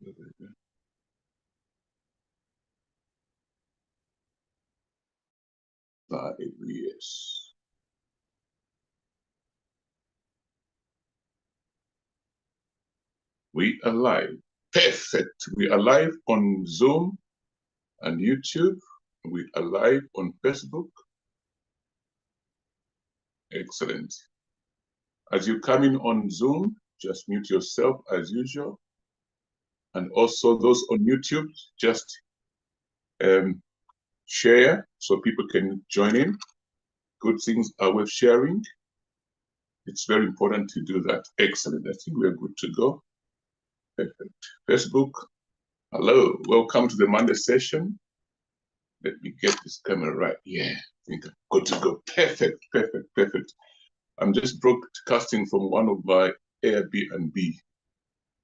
Yes. We are live. Perfect. We are live on Zoom and YouTube. We are live on Facebook. Excellent. As you come in on Zoom, just mute yourself as usual. And also those on YouTube, just share so people can join in. Good things are worth sharing. It's very important to do that. Excellent. I think we're good to go. Perfect. Facebook. Hello. Welcome to the Monday session. Let me get this camera right. Yeah, I think I'm good to go. Perfect, perfect, perfect. I'm just broadcasting from one of my Airbnb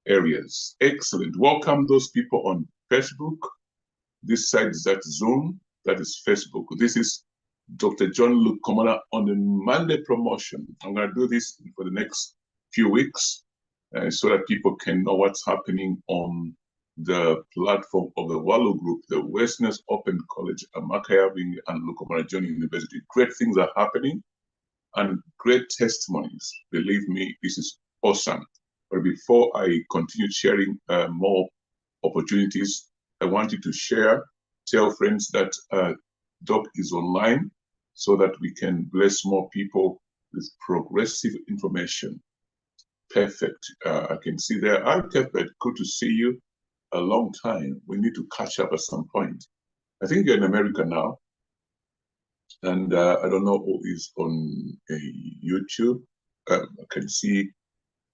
areas. Excellent. Welcome those people on Facebook. This side is that Zoom. That is Facebook. This is Dr. John Lukomona on the Monday promotion. I'm going to do this for the next few weeks so that people can know what's happening on the platform of the Wallo Group, the Westerners Open College, Amakayabing and Lukomona John University. Great things are happening and great testimonies. Believe me, this is awesome. But before I continue sharing more opportunities, I want you to share, tell friends that Doc is online so that we can bless more people with progressive information. Perfect. I can see there. Hi, Cuthbert. Good to see you. A long time. We need to catch up at some point. I think you're in America now. And I don't know who is on YouTube. I can see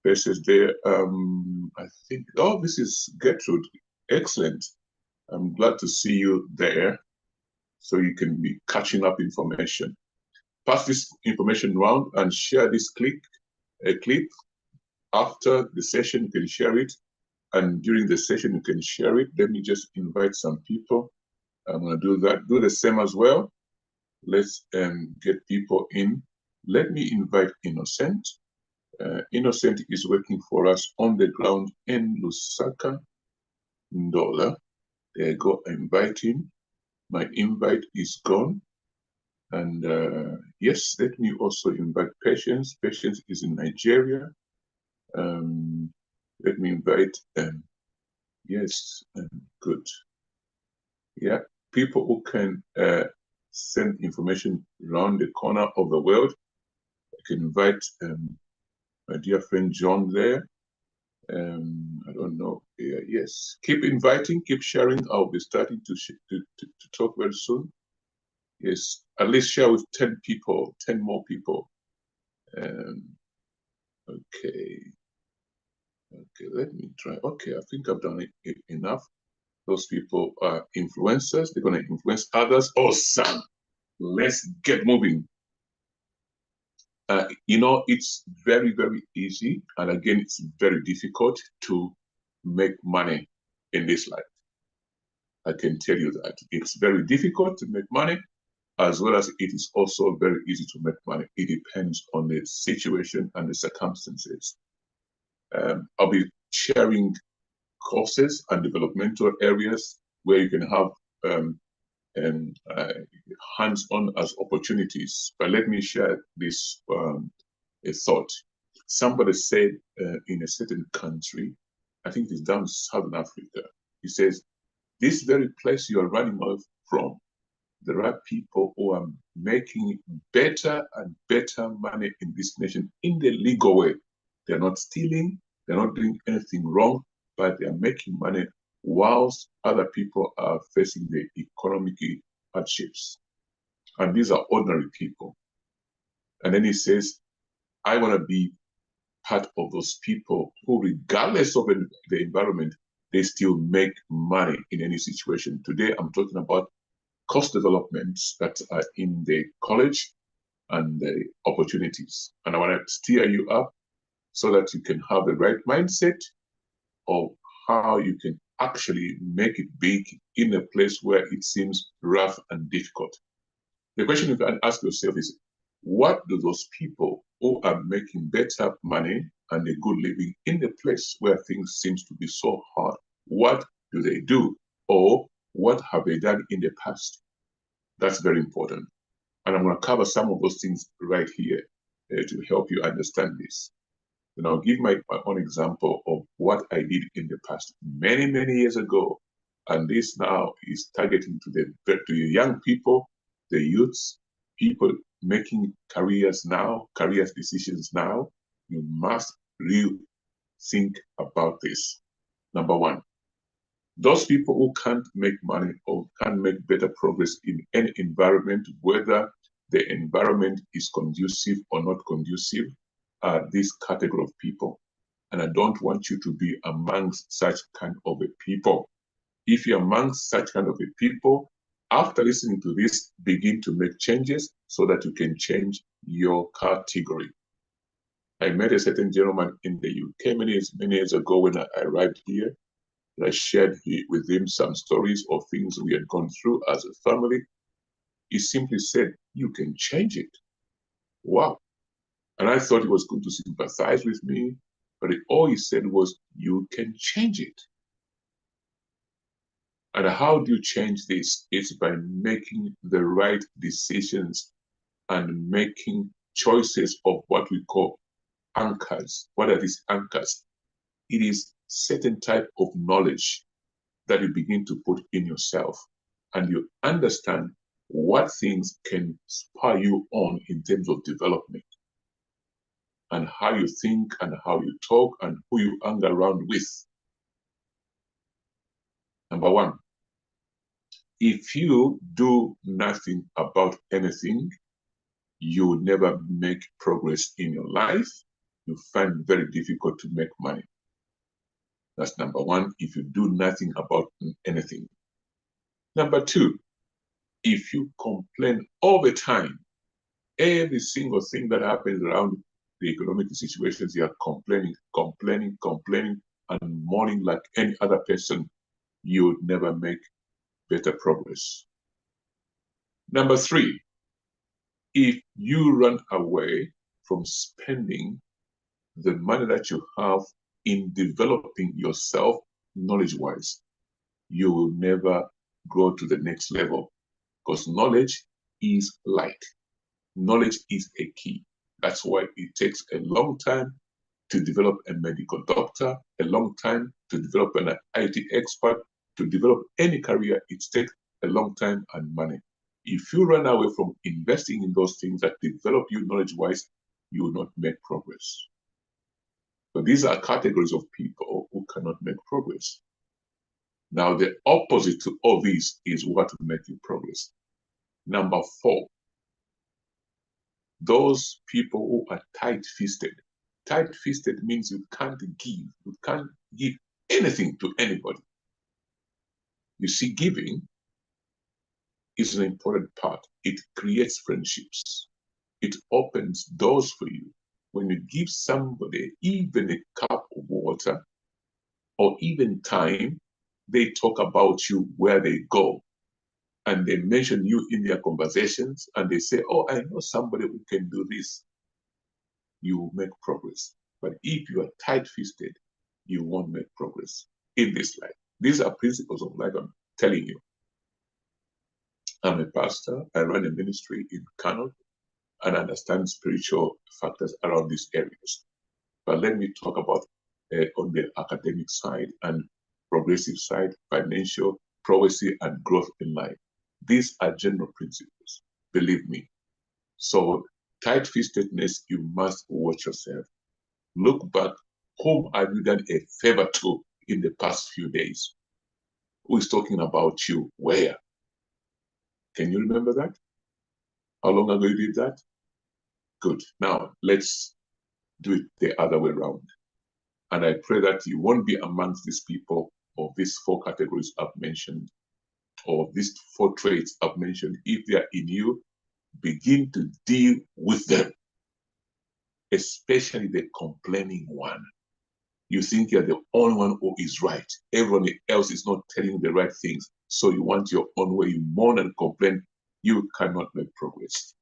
faces there. I think, oh, this is Gertrude. Excellent. I'm glad to see you there. So you can be catching up information. Pass this information around and share this clip. After the session, you can share it. And during the session, you can share it. Let me just invite some people. I'm going to do that. Do the same as well. Let's get people in. Let me invite Innocent. Innocent is working for us on the ground in Lusaka, Ndola. There you go. I invite him. My invite is gone. And yes, let me also invite Patience. Patience is in Nigeria. Let me invite, yes, good. Yeah, people who can send information around the corner of the world. I can invite my dear friend John there. I don't know. Yeah, yes, keep inviting, keep sharing. I'll be starting to talk very soon. Yes, at least share with 10 people, 10 more people. Okay. Okay, let me try. Okay, I think I've done it enough. Those people are influencers. They're going to influence others. Awesome. Let's get moving. You know, it's very, very easy. And again, it's very difficult to make money in this life. I can tell you that. It's very difficult to make money, as well as it is also very easy to make money. It depends on the situation and the circumstances. I'll be sharing courses and developmental areas where you can have hands-on as opportunities. But let me share this a thought. Somebody said in a certain country, I think it's down in Southern Africa, he says, this very place you are running off from, there are people who are making better and better money in this nation in the legal way. They're not stealing, they're not doing anything wrong, but they are making money whilst other people are facing the economic hardships. And these are ordinary people. And then he says, I want to be part of those people who, regardless of the environment, they still make money in any situation. Today, I'm talking about course developments that are in the college and the opportunities. And I want to steer you up so that you can have the right mindset of how you can actually make it big in a place where it seems rough and difficult. The question you can ask yourself is, what do those people who are making better money and a good living in a place where things seems to be so hard, what do they do? Or what have they done in the past? That's very important. And I'm going to cover some of those things right here to help you understand this. And I'll give my own example of what I did in the past many, many years ago. And this now is targeting to the young people, the youths, people making careers now, careers decisions now. You must really think about this. Number one, those people who can't make money or can't make better progress in any environment, whether the environment is conducive or not conducive, are this category of people. And I don't want you to be amongst such kind of a people. If you're amongst such kind of a people, after listening to this, begin to make changes so that you can change your category. I met a certain gentleman in the UK many years ago when I arrived here. I shared with him some stories of things we had gone through as a family. He simply said, "You can change it." Wow. And I thought he was going to sympathize with me, but all he said was, "You can change it." And how do you change this? It's by making the right decisions and making choices of what we call anchors. What are these anchors? It is certain type of knowledge that you begin to put in yourself, and you understand what things can spur you on in terms of development, and how you think and how you talk and who you hang around with. Number one, if you do nothing about anything, you will never make progress in your life. You find it very difficult to make money. That's number one, if you do nothing about anything. Number two, if you complain all the time, every single thing that happens around the economic situations, you are complaining, and mourning like any other person, you would never make better progress. Number three, if you run away from spending the money that you have in developing yourself knowledge-wise, you will never grow to the next level, because knowledge is light. Knowledge is a key. That's why it takes a long time to develop a medical doctor, a long time to develop an IT expert, to develop any career. It takes a long time and money. If you run away from investing in those things that develop you knowledge-wise, you will not make progress. So these are categories of people who cannot make progress. Now, the opposite to all this is what will make you progress. Number four, those people who are tight-fisted. Tight-fisted means you can't give anything to anybody. You see, giving is an important part. It creates friendships. It opens doors for you. When you give somebody even a cup of water or even time, they talk about you where they go. And they mention you in their conversations, and they say, "Oh, I know somebody who can do this." You will make progress. But if you are tight-fisted, you won't make progress in this life. These are principles of life I'm telling you. I'm a pastor. I run a ministry in Kano and understand spiritual factors around these areas. But let me talk about on the academic side and progressive side, financial, progressive, and growth in life. These are general principles, believe me. So tight-fistedness, you must watch yourself. Look back, whom have you done a favor to in the past few days? Who is talking about you? Where? Can you remember that? How long ago you did that? Good. Now, let's do it the other way around. And I pray that you won't be amongst these people of these four categories I've mentioned, or these four traits I've mentioned. If they are in you, begin to deal with them, especially the complaining one. You think you're the only one who is right. Everyone else is not telling you the right things. So you want your own way. You moan and complain. You cannot make progress.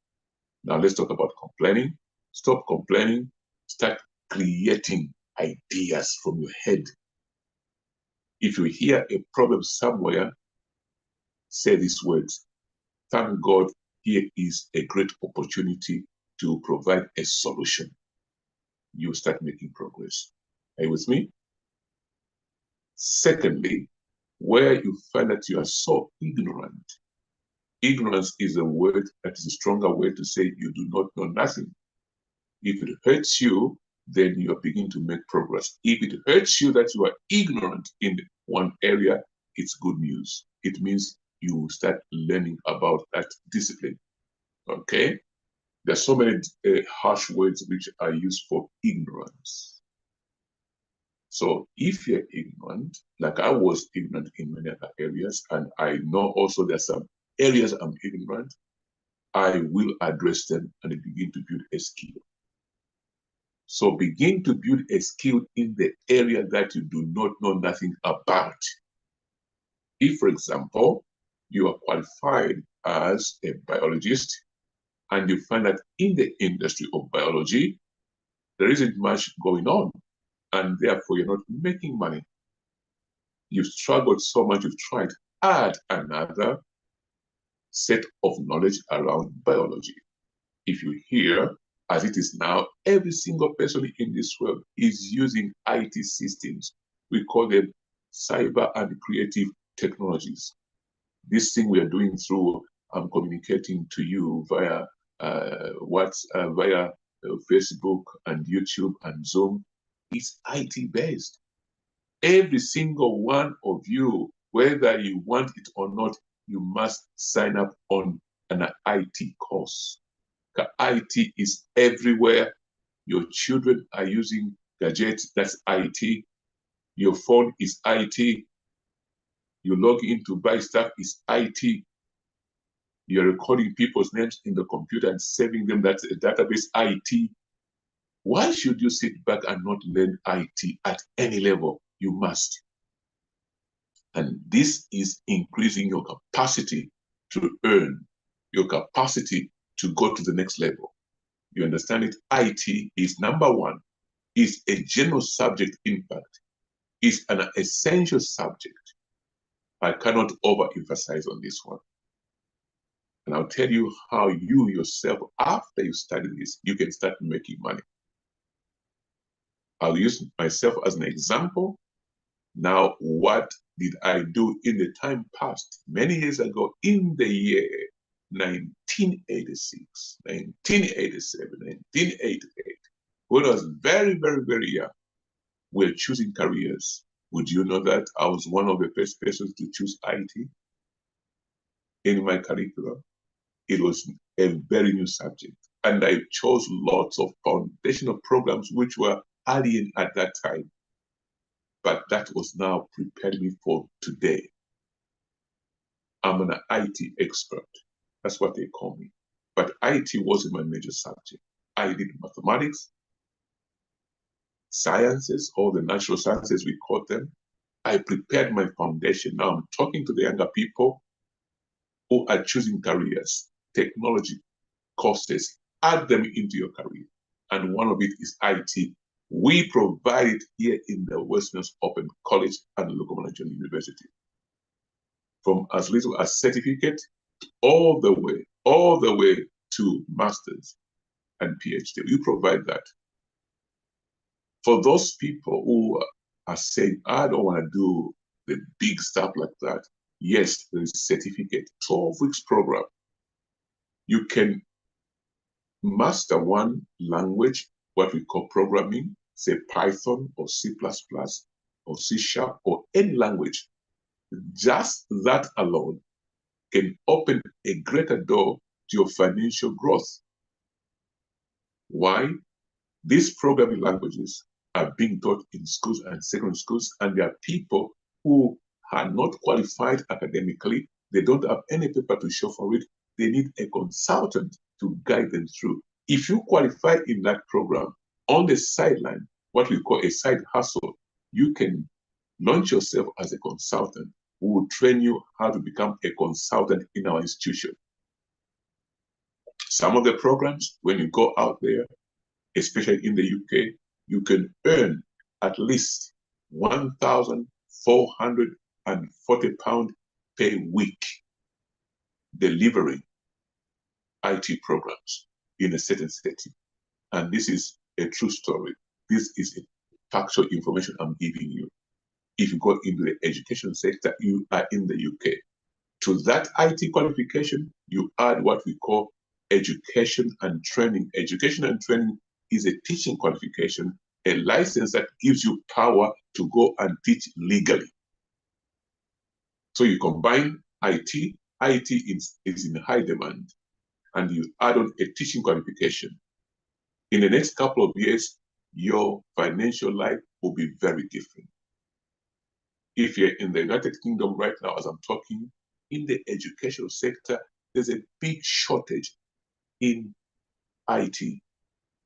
Now let's talk about complaining. Stop complaining. Start creating ideas from your head. If you hear a problem somewhere, say these words: thank God, here is a great opportunity to provide a solution. You start making progress. Are you with me? Secondly, where you find that you are so ignorant. Ignorance is a word that is a stronger way to say you do not know nothing. If it hurts you, then you are beginning to make progress. If it hurts you that you are ignorant in one area, it's good news. It means you start learning about that discipline. Okay? There are so many harsh words which are used for ignorance. So if you're ignorant, like I was ignorant in many other areas, and I know also there are some areas I'm ignorant, I will address them and begin to build a skill. So begin to build a skill in the area that you do not know nothing about. If, for example, you are qualified as a biologist and you find that in the industry of biology, there isn't much going on, and therefore you're not making money. You've struggled so much, you've tried, add another set of knowledge around biology. If you hear, as it is now, every single person in this world is using IT systems. We call them cyber and creative technologies. This thing we are doing through, I'm communicating to you via via Facebook and YouTube and Zoom, is IT based. Every single one of you, whether you want it or not, you must sign up on an IT course. IT is everywhere. Your children are using gadgets, that's IT. Your phone is IT. You log in to buy stuff, is IT. You're recording people's names in the computer and saving them, that's a database, IT. Why should you sit back and not learn IT at any level? You must. And this is increasing your capacity to earn, your capacity to go to the next level. You understand it? IT is number one, is a general subject, in fact, is an essential subject. I cannot overemphasize on this one. And I'll tell you how you yourself, after you study this, you can start making money. I'll use myself as an example. Now, what did I do in the time past? Many years ago, in the year 1986, 1987, 1988, when I was very, very, very young, we were choosing careers. Would you know that I was one of the first persons to choose IT in my curriculum? It was a very new subject. And I chose lots of foundational programs which were alien at that time. But that was now preparing me for today. I'm an IT expert. That's what they call me. But IT wasn't my major subject. I did mathematics, sciences, all the natural sciences, we call them. I prepared my foundation. Now I'm talking to the younger people who are choosing careers, technology courses, add them into your career. And one of it is IT. We provide it here in the Westminster Open College and Lukomona University. From as little as certificate all the way to masters and PhD. We provide that. For those people who are saying, I don't want to do the big stuff like that, yes, there is a certificate, 12 weeks program. You can master one language, what we call programming, say Python or C++ or C# or any language. Just that alone can open a greater door to your financial growth. Why? These programming languages are being taught in schools and secondary schools, and there are people who are not qualified academically. They don't have any paper to show for it. They need a consultant to guide them through. If you qualify in that program, on the sideline, what we call a side hustle, you can launch yourself as a consultant who will train you how to become a consultant in our institution. Some of the programs, when you go out there, especially in the UK, you can earn at least £1,500 £440 per week delivering IT programs in a certain setting. And this is a true story. This is a factual information I'm giving you. If you go into the education sector, you are in the UK. To that IT qualification, you add what we call education and training. Education and training is a teaching qualification, a license that gives you power to go and teach legally. So you combine IT, IT is in high demand, and you add on a teaching qualification. In the next couple of years, your financial life will be very different. If you're in the United Kingdom right now, as I'm talking, in the educational sector, there's a big shortage in IT,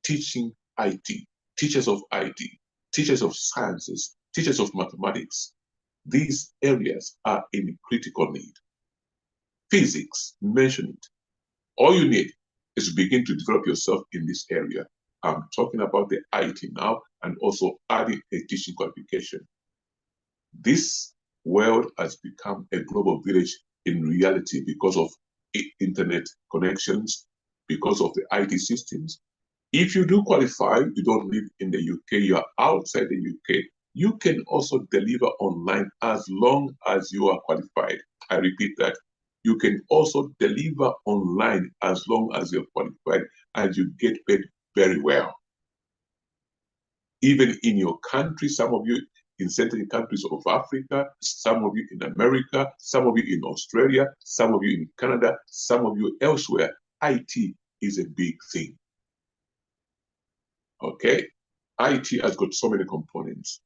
teaching IT, teachers of IT, teachers of sciences, teachers of mathematics. These areas are in critical need. Physics, mention it. All you need is to begin to develop yourself in this area. I'm talking about the IT now and also adding a teaching qualification. This world has become a global village in reality because of internet connections, because of the IT systems. If you do qualify, you don't live in the UK, you are outside the UK, you can also deliver online as long as you are qualified. I repeat that. You can also deliver online as long as you're qualified and you get paid very well. Even in your country, some of you in certain countries of Africa, some of you in America, some of you in Australia, some of you in Canada, some of you elsewhere, IT is a big thing. Okay? IT has got so many components.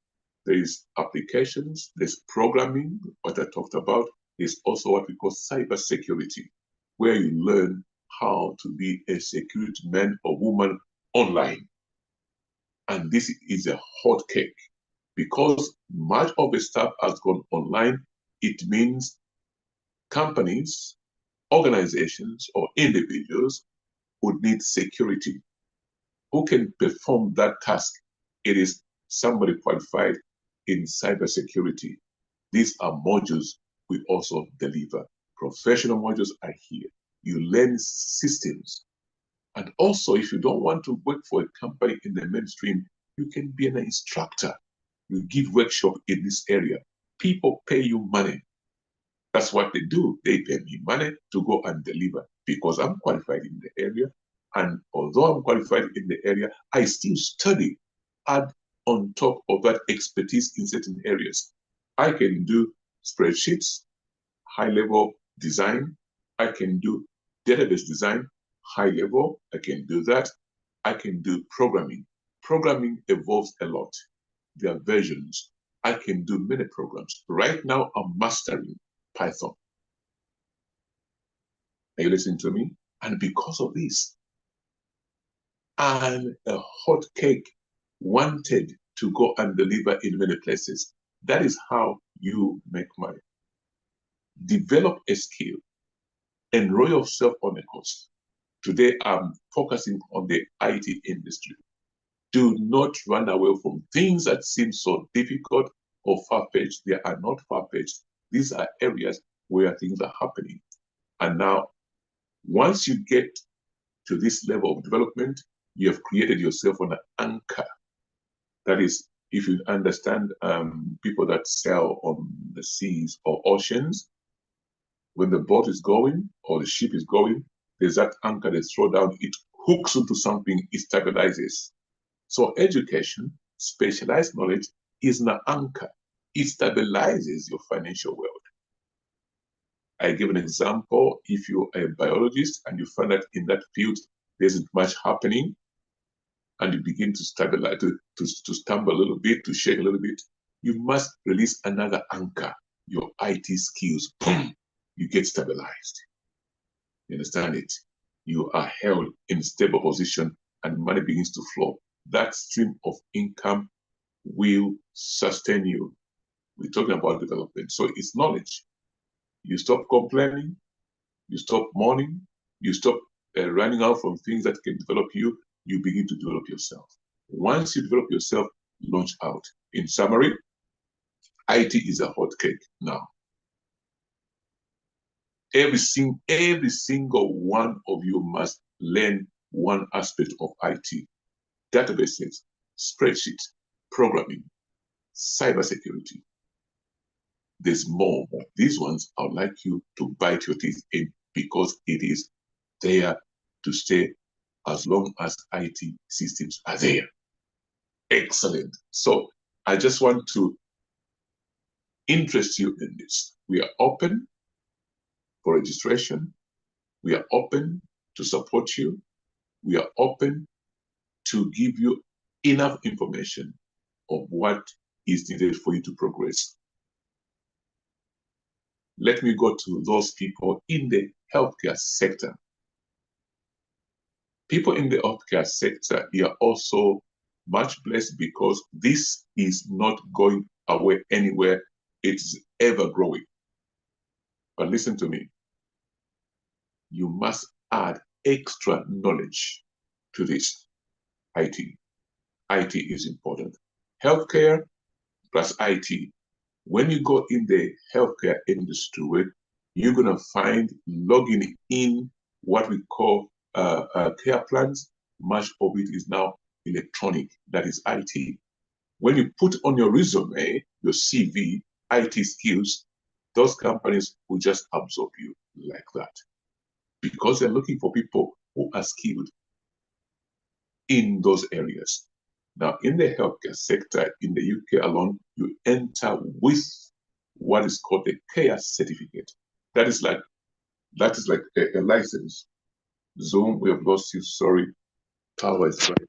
There is applications, there's programming, what I talked about. There's also what we call cyber security, where you learn how to be a security man or woman online. And this is a hot cake because much of the stuff has gone online. It means companies, organizations, or individuals would need security. Who can perform that task? It is somebody qualified in cybersecurity. These are modules we also deliver. Professional modules are here. You learn systems. And also, if you don't want to work for a company in the mainstream, you can be an instructor. You give workshop in this area. People pay you money. That's what they do. They pay me money to go and deliver because I'm qualified in the area. And although I'm qualified in the area, I still study, add on top of that expertise in certain areas. I can do spreadsheets, high level design. I can do database design, high level. I can do that. I can do programming. Programming evolves a lot. There are versions. I can do many programs. Right now, I'm mastering Python. Are you listening to me? And because of this, I'm a hot cake wanted to go and deliver in many places. That is how you make money. Develop a skill. Enroll yourself on a course. Today, I'm focusing on the IT industry. Do not run away from things that seem so difficult or far-fetched. They are not far-fetched. These are areas where things are happening. And now, once you get to this level of development, you have created yourself an anchor. That is, if you understand people that sail on the seas or oceans, when the boat is going or the ship is going, there's that anchor they throw down, it hooks into something, it stabilizes. So education, specialized knowledge is an anchor. It stabilizes your financial world. I give an example. If you're a biologist and you find that in that field there isn't much happening, and you begin to stabilize, to stumble a little bit, to shake a little bit, you must release another anchor, your IT skills. Boom, you get stabilized. You understand it? You are held in a stable position and money begins to flow. That stream of income will sustain you. We're talking about development. So it's knowledge. You stop complaining, you stop mourning, you stop running out from things that can develop you, you begin to develop yourself. Once you develop yourself, launch out. In summary, IT is a hot cake now. Every single one of you must learn one aspect of IT. Databases, spreadsheets, programming, cybersecurity. There's more, but these ones I would like you to bite your teeth in because it is there to stay as long as IT systems are there. Excellent. So I just want to interest you in this. We are open for registration. We are open to support you. We are open to give you enough information of what is needed for you to progress. Let me go to those people in the healthcare sector. People in the healthcare sector are also much blessed because this is not going away anywhere. It's ever growing. But listen to me. You must add extra knowledge to this IT. IT is important. Healthcare plus IT. When you go in the healthcare industry, you're going to find logging in what we call care plans. Much of it is now electronic. That is IT. When you put on your resume, your CV, IT skills, those companies will just absorb you like that because they're looking for people who are skilled in those areas. Now, in the healthcare sector in the UK alone, you enter with what is called a care certificate. That is like a license. Zoom, we have lost you. Sorry, power is right.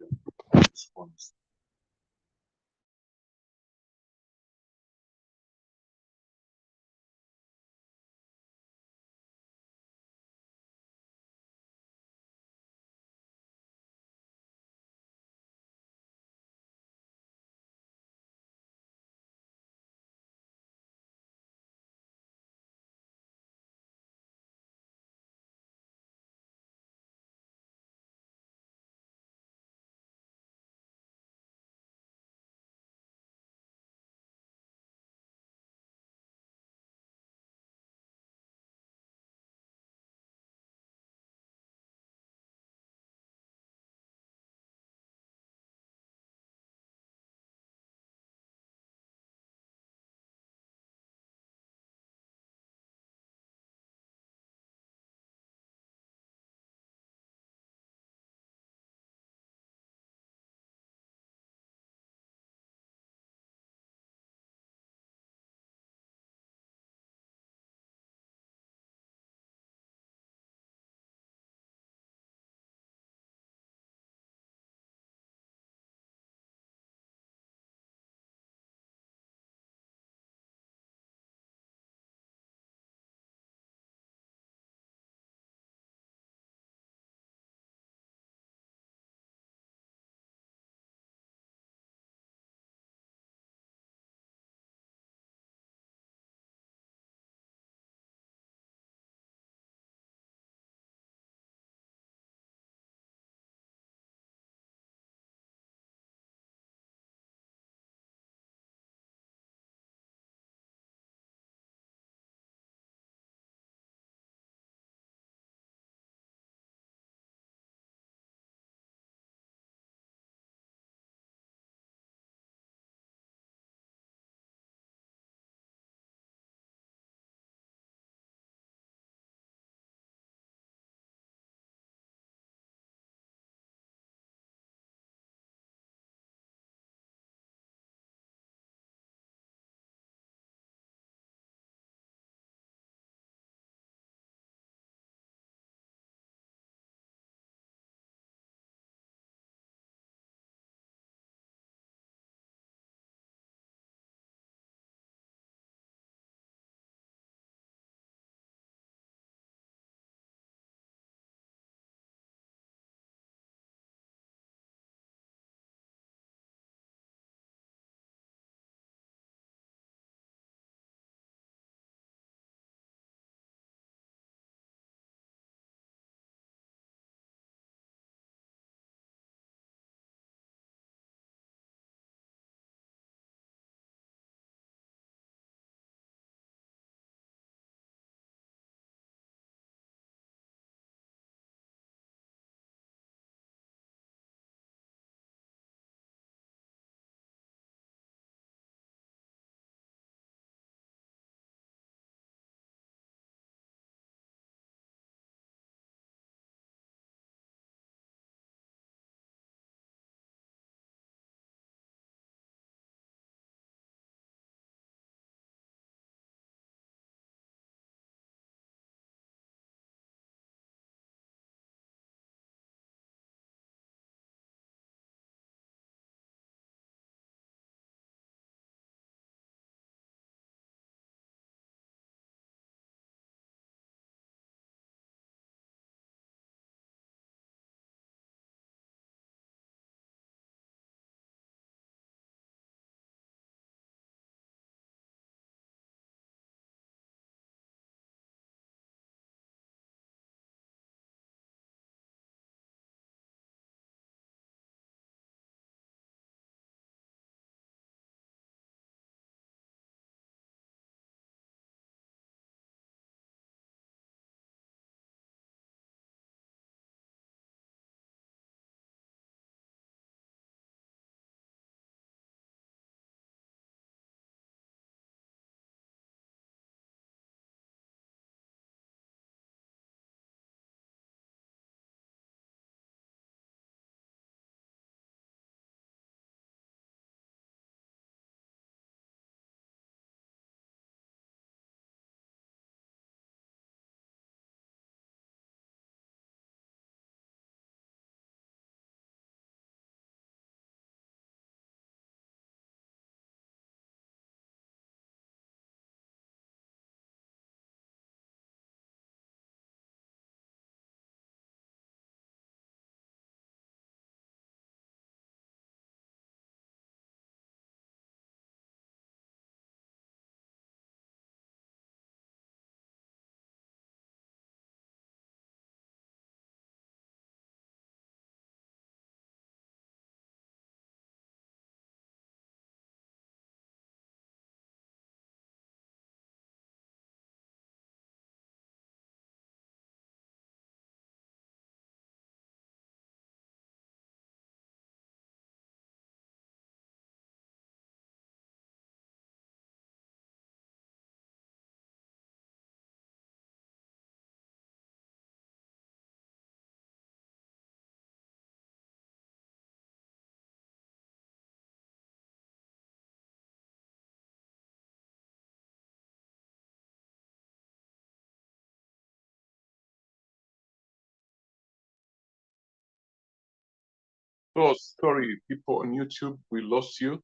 So sorry, people on YouTube, we lost you.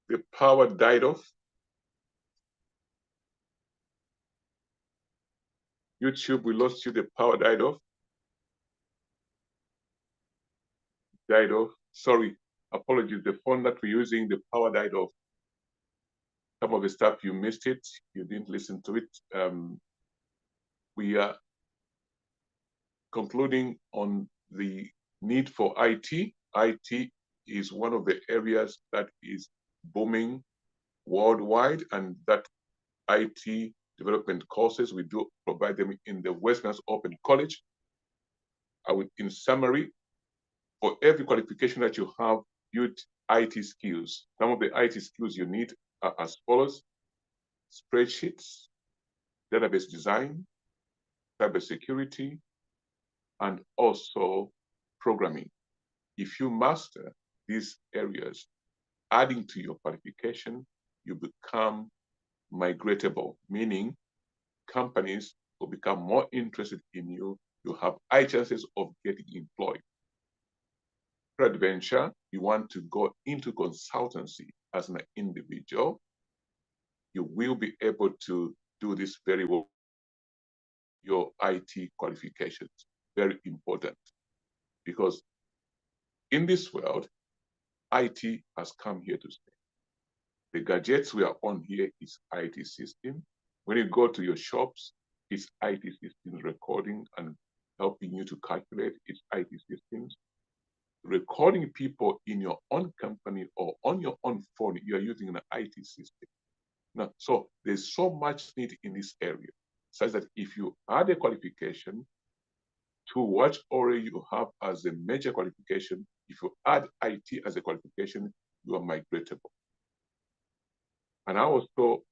The power died off. YouTube, we lost you. The power died off. Died off. Sorry, apologies. The phone that we're using, the power died off. Some of the stuff you missed it. You didn't listen to it. We are concluding on the need for IT. IT is one of the areas that is booming worldwide, and that IT development courses, we do provide them in the Westminster Open College. In summary, for every qualification that you have, build IT skills. Some of the IT skills you need are as follows: spreadsheets, database design, cybersecurity, and also programming. If you master these areas, adding to your qualification, you become migratable, meaning companies will become more interested in you. You have high chances of getting employed. Peradventure, you want to go into consultancy as an individual, you will be able to do this very well. Your IT qualifications, very important, because in this world, IT has come here to stay. The gadgets we are on here is IT system. When you go to your shops, it's IT systems recording and helping you to calculate. It's IT systems. Recording people in your own company or on your own phone, you are using an IT system. Now, so there's so much need in this area, such that if you add a qualification to what already you have as a major qualification, if you add IT as a qualification, you are migratable. And I also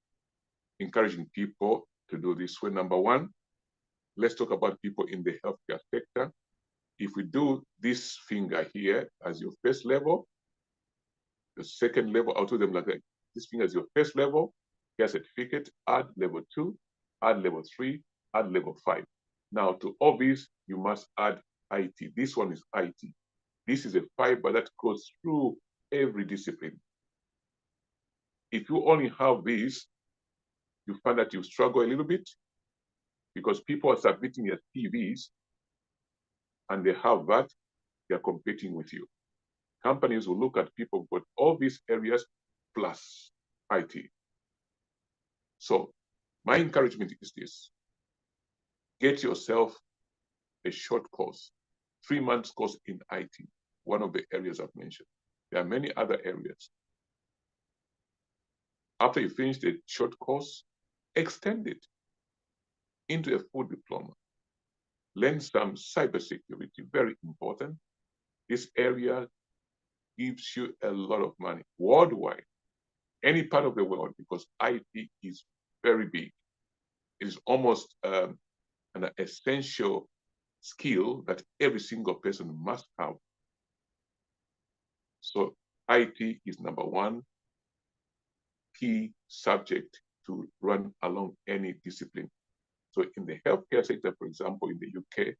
encouraging people to do this way. Number one, let's talk about people in the healthcare sector. If we do this finger here as your first level, the second level, I'll do them like that. This finger is your first level, care certificate, add level 2, add level 3, add level 5. Now, to all these, you must add IT. This one is IT. This is a fiber that goes through every discipline. If you only have these, you find that you struggle a little bit, because people are submitting their CVs and they have that, they're competing with you. Companies will look at people who've got all these areas plus IT. So my encouragement is this: get yourself a short course, 3 months course in IT, one of the areas I've mentioned. There are many other areas. After you finish the short course, extend it into a full diploma. Learn some cybersecurity, very important. This area gives you a lot of money worldwide, any part of the world, because IT is very big. It is almost an essential skill that every single person must have. So IT is number one key subject to run along any discipline. So in the healthcare sector, for example, in the UK,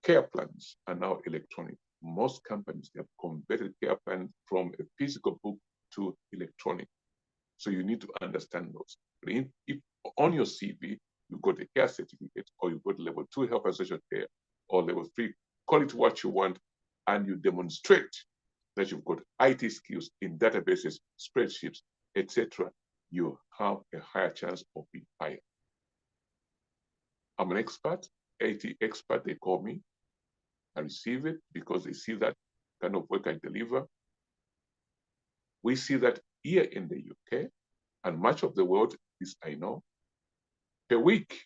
care plans are now electronic. Most companies have converted care plans from a physical book to electronic. So you need to understand those. If on your CV, you got a care certificate, or you got level 2 health and social care, or level 3, call it what you want, and you demonstrate that you've got IT skills in databases, spreadsheets, etc., you have a higher chance of being hired. I'm an expert, IT expert, they call me. I receive it because they see that kind of work I deliver. We see that here in the UK, and much of the world, this I know, per week,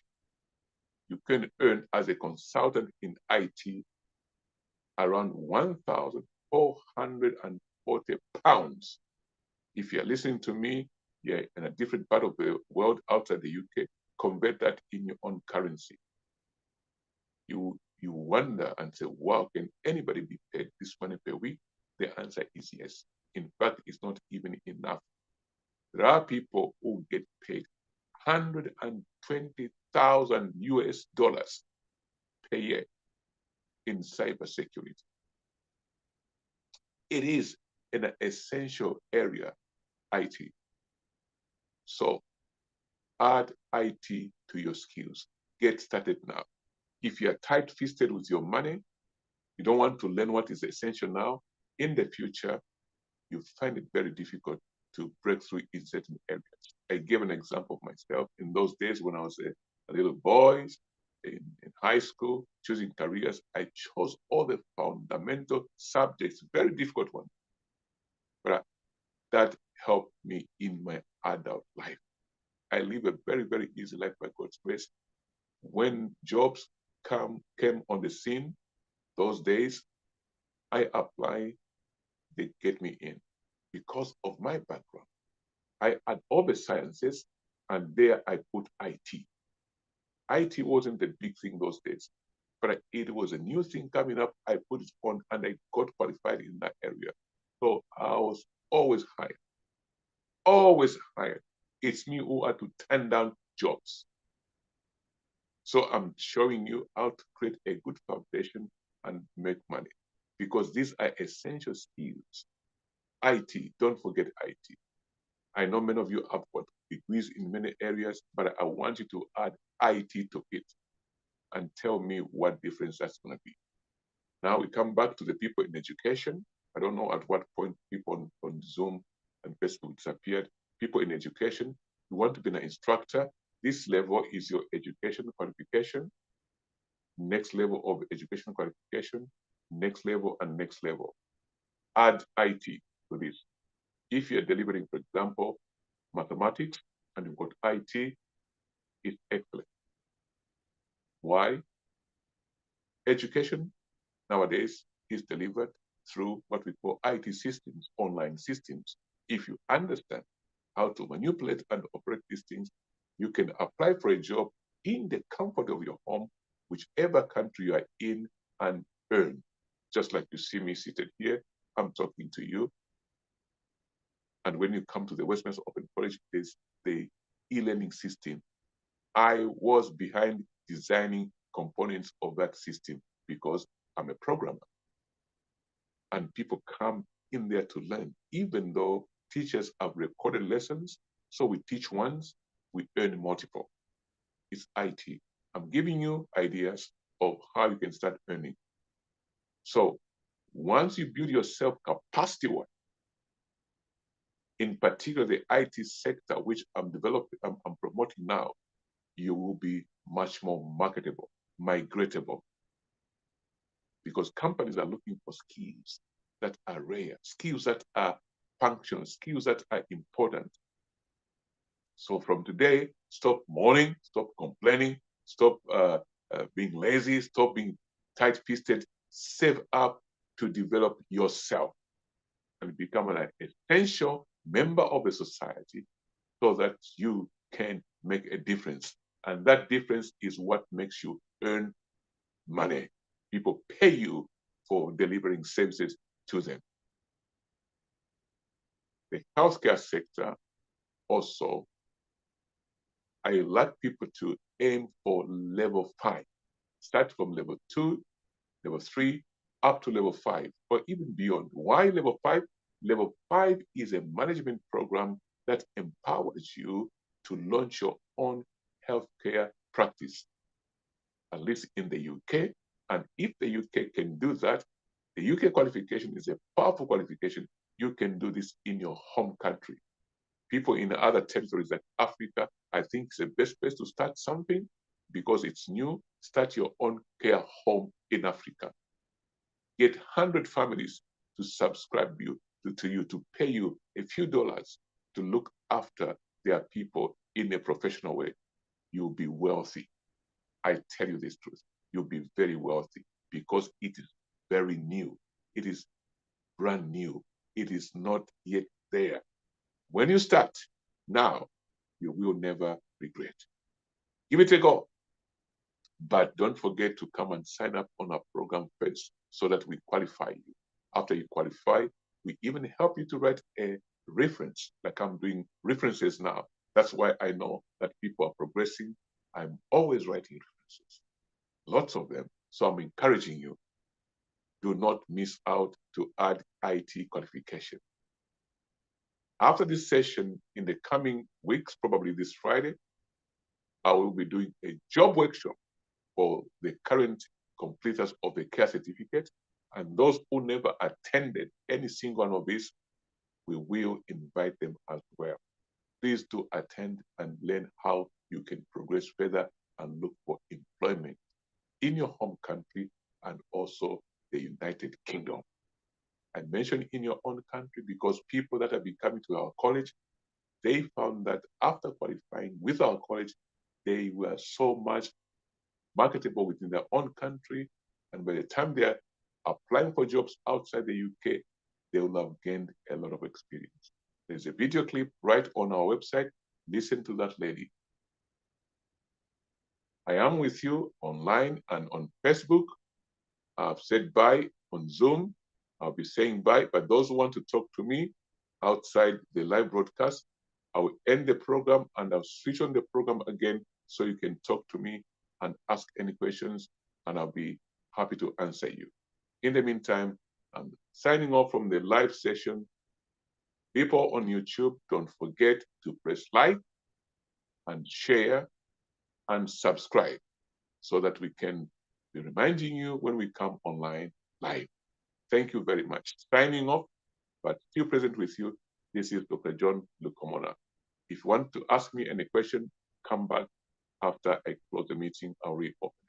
you can earn as a consultant in IT around £1,440. If you're listening to me, you're in a different part of the world outside the UK, convert that in your own currency. You wonder and say, wow, can anybody be paid this money per week? The answer is yes. In fact, it's not even enough. There are people who get paid 120,000 US dollars per year in cybersecurity. it is an essential area, IT. So add IT to your skills. Get started now. If you're tight-fisted with your money, you don't want to learn what is essential now, in the future, you find it very difficult to break through in certain areas. I gave an example of myself in those days when I was a little boy in high school, choosing careers. I chose all the fundamental subjects, very difficult ones, but that helped me in my adult life. I live a very, very easy life by God's grace. When jobs came on the scene, those days, I apply, they get me in because of my background. I had all the sciences, and there I put IT. IT wasn't the big thing those days, but it was a new thing coming up. I put it on, and I got qualified in that area. So I was always hired, always hired. It's me who had to turn down jobs. So I'm showing you how to create a good foundation and make money, because these are essential skills. IT, don't forget IT. I know many of you have got degrees in many areas, but I want you to add IT to it and tell me what difference that's going to be. Now we come back to the people in education. I don't know at what point people on Zoom and Facebook disappeared. People in education, you want to be an instructor. This level is your education qualification. Next level of education qualification, next level and next level. Add IT to this. If you're delivering, for example, mathematics and you've got IT, it's excellent. Why? Education nowadays is delivered through what we call IT systems, online systems. If you understand how to manipulate and operate these things, you can apply for a job in the comfort of your home, whichever country you are in, and earn. Just like you see me seated here, I'm talking to you. And when you come to the Westminster Open College, there's the e-learning system. I was behind designing components of that system because I'm a programmer. And people come in there to learn, even though teachers have recorded lessons. So we teach once, we earn multiple. It's IT. I'm giving you ideas of how you can start earning. So once you build yourself capacity-wise, in particular the IT sector, which I'm developing, I'm promoting now, you will be much more marketable, migratable, because companies are looking for skills that are rare, skills that are functional, skills that are important. So from today, stop mourning, stop complaining, stop being lazy, stop being tight-fisted, save up to develop yourself and become an essential member of the society so that you can make a difference. And that difference is what makes you earn money. People pay you for delivering services to them. The healthcare sector also, I like people to aim for level 5. Start from level 2, level 3, up to level 5, or even beyond. Why level 5? Level 5 is a management program that empowers you to launch your own healthcare practice, at least in the UK. And if the UK can do that, the UK qualification is a powerful qualification. You can do this in your home country. People in other territories like Africa, I think it's the best place to start something because it's new. Start your own care home in Africa. Get 100 families to subscribe to you, to pay you a few dollars to look after their people in a professional way. You'll be wealthy. I tell you this truth. You'll be very wealthy because it is very new. It is brand new. It is not yet there. When you start now, you will never regret. Give it a go. But don't forget to come and sign up on our program first so that we qualify you. After you qualify, we even help you to write a reference, like I'm doing references now. That's why I know that people are progressing. I'm always writing references, lots of them. So I'm encouraging you. do not miss out to add IT qualification. After this session, in the coming weeks, probably this Friday, I will be doing a job workshop for the current completers of the care certificate, and those who never attended any single one of these, we will invite them as well. Please do attend and learn how you can progress further and look for employment in your home country and also the United Kingdom. I mention in your own country because people that have been coming to our college, they found that after qualifying with our college, they were so much marketable within their own country. And by the time they are applying for jobs outside the UK, they will have gained a lot of experience. There's a video clip right on our website. Listen to that lady. I am with you online and on Facebook. I've said bye on Zoom. I'll be saying bye, but those who want to talk to me outside the live broadcast, I will end the program and I'll switch on the program again so you can talk to me and ask any questions, and I'll be happy to answer you. In the meantime, I'm signing off from the live session. People on YouTube, don't forget to press like and share and subscribe so that we can be reminding you when we come online live. Thank you very much. Signing off, but still present with you. This is Dr. John Lukomona. If you want to ask me any question, come back after I close the meeting. I'll reopen.